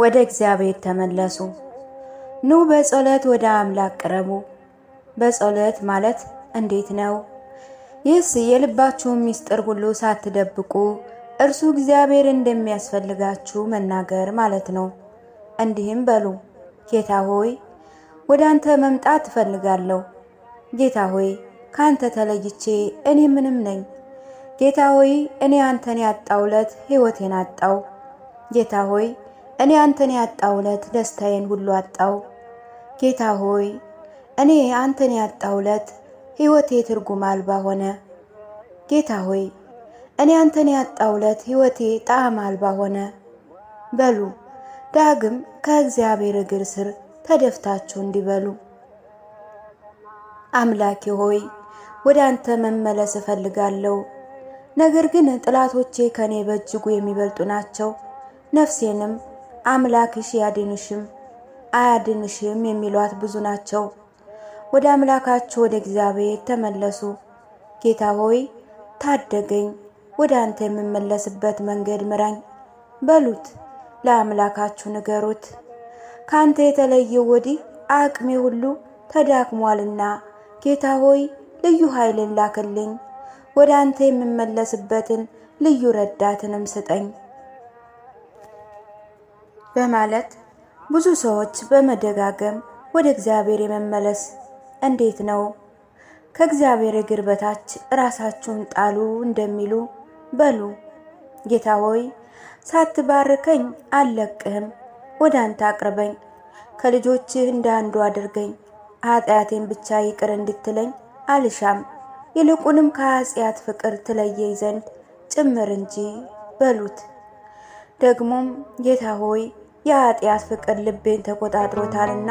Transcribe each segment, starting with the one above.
ወደ እግዚአብሔር ተመለሱ። ኑ በጸሎት ወደ አምላክ ቅረቡ። በጸሎት ማለት እንዴት ነው? ይህስ የልባችሁን ምስጢር ሁሉ ሳትደብቁ እርሱ እግዚአብሔር እንደሚያስፈልጋችሁ መናገር ማለት ነው። እንዲህም በሉ፣ ጌታ ሆይ ወደ አንተ መምጣት እፈልጋለሁ። ጌታ ሆይ ካንተ ተለይቼ እኔ ምንም ነኝ። ጌታ ሆይ እኔ አንተን ያጣውለት ሕይወቴን አጣው። ጌታ ሆይ እኔ አንተን ያጣውለት ደስታዬን ሁሉ አጣው። ጌታ ሆይ እኔ አንተን ያጣውለት ሕይወቴ ትርጉም አልባ ሆነ። ጌታ ሆይ እኔ አንተን ያጣውለት ሕይወቴ ጣዕም አልባ ሆነ በሉ። ዳግም ከእግዚአብሔር እግር ስር ተደፍታችሁ እንዲበሉ፣ አምላኬ ሆይ ወደ አንተ መመለስ እፈልጋለሁ። ነገር ግን ጠላቶቼ ከኔ በእጅጉ የሚበልጡ ናቸው። ነፍሴንም አምላክሽ ያድንሽም አያድንሽም የሚሏት ብዙ ናቸው። ወደ አምላካችሁ ወደ እግዚአብሔር ተመለሱ። ጌታ ሆይ ታደገኝ፣ ወደ አንተ የምመለስበት መንገድ ምራኝ በሉት። ለአምላካችሁ ንገሩት። ካንተ የተለየው ወዲህ አቅሜ ሁሉ ተዳክሟልና ጌታ ሆይ ልዩ ኃይልን ላክልኝ፣ ወደ አንተ የምመለስበትን ልዩ ረዳትንም ስጠኝ በማለት ብዙ ሰዎች በመደጋገም ወደ እግዚአብሔር የመመለስ እንዴት ነው? ከእግዚአብሔር እግር በታች ራሳችሁን ጣሉ እንደሚሉ በሉ። ጌታ ሆይ ሳትባርከኝ አልለቅህም፣ ወደ አንተ አቅርበኝ፣ ከልጆችህ እንደ አንዱ አድርገኝ። ኃጢአቴን ብቻ ይቅር እንድትለኝ አልሻም፣ ይልቁንም ከኃጢአት ፍቅር ትለየኝ ዘንድ ጭምር እንጂ በሉት። ደግሞም ጌታ ሆይ የኃጢአት ፍቅር ልቤን ተቆጣጥሮታልና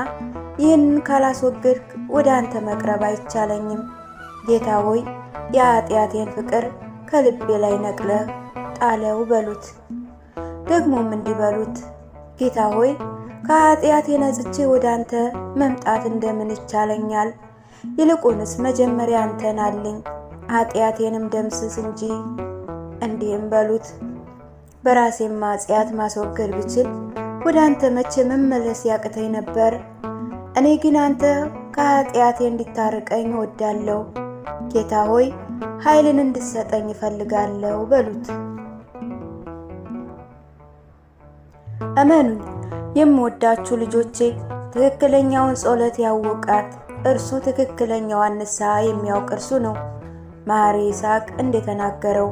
ይህንን ካላስወገድክ ወደ አንተ መቅረብ አይቻለኝም። ጌታ ሆይ የኃጢአቴን ፍቅር ከልቤ ላይ ነቅለህ ጣለው በሉት። ደግሞም እንዲህ በሉት፣ ጌታ ሆይ ከኃጢአቴ ነጽቼ ወደ አንተ መምጣት እንደምን ይቻለኛል? ይልቁንስ መጀመሪያ አንተን አለኝ፣ ኃጢአቴንም ደምስስ እንጂ። እንዲህም በሉት፣ በራሴም ኃጢአት ማስወገድ ብችል ወደ አንተ መቼ መመለስ ያቅተኝ ነበር። እኔ ግን አንተ ከኃጢአቴ እንድታርቀኝ እወዳለሁ። ጌታ ሆይ ኃይልን እንድትሰጠኝ እፈልጋለሁ በሉት። እመኑኝ የምወዳችሁ ልጆቼ፣ ትክክለኛውን ጸሎት ያወቃት እርሱ ትክክለኛዋን ንስሐ የሚያውቅ እርሱ ነው። መሐሪ ይስሐቅ እንደተናገረው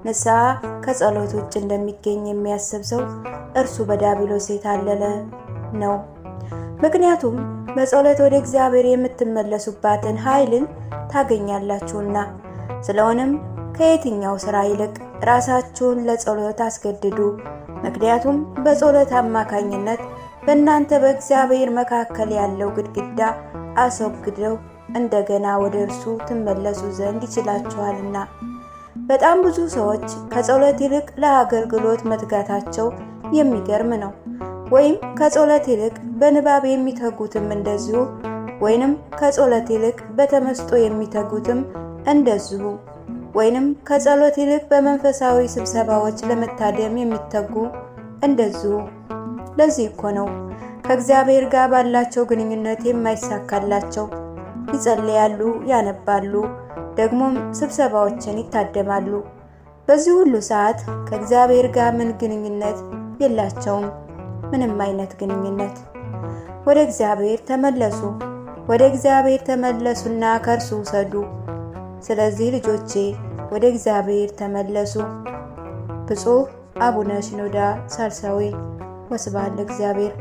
ንስሐ ከጸሎት ውጭ እንደሚገኝ የሚያስብ ሰው እርሱ በዲያብሎስ የታለለ ነው። ምክንያቱም በጸሎት ወደ እግዚአብሔር የምትመለሱባትን ኃይልን ታገኛላችሁና። ስለሆነም ከየትኛው ሥራ ይልቅ ራሳችሁን ለጸሎት አስገድዱ። ምክንያቱም በጸሎት አማካኝነት በእናንተ በእግዚአብሔር መካከል ያለው ግድግዳ አስወግደው እንደገና ወደ እርሱ ትመለሱ ዘንድ ይችላችኋልና። በጣም ብዙ ሰዎች ከጸሎት ይልቅ ለአገልግሎት መትጋታቸው የሚገርም ነው። ወይም ከጸሎት ይልቅ በንባብ የሚተጉትም እንደዚሁ፣ ወይንም ከጸሎት ይልቅ በተመስጦ የሚተጉትም እንደዚሁ፣ ወይንም ከጸሎት ይልቅ በመንፈሳዊ ስብሰባዎች ለመታደም የሚተጉ እንደዚሁ። ለዚህ እኮ ነው ከእግዚአብሔር ጋር ባላቸው ግንኙነት የማይሳካላቸው። ይጸልያሉ፣ ያነባሉ፣ ደግሞም ስብሰባዎችን ይታደማሉ። በዚህ ሁሉ ሰዓት ከእግዚአብሔር ጋር ምን ግንኙነት የላቸውም? ምንም አይነት ግንኙነት። ወደ እግዚአብሔር ተመለሱ፣ ወደ እግዚአብሔር ተመለሱና ከእርሱ ውሰዱ። ስለዚህ ልጆቼ ወደ እግዚአብሔር ተመለሱ። ብፁዕ አቡነ ሽኖዳ ሳልሳዊ። ወስብሐት ለእግዚአብሔር።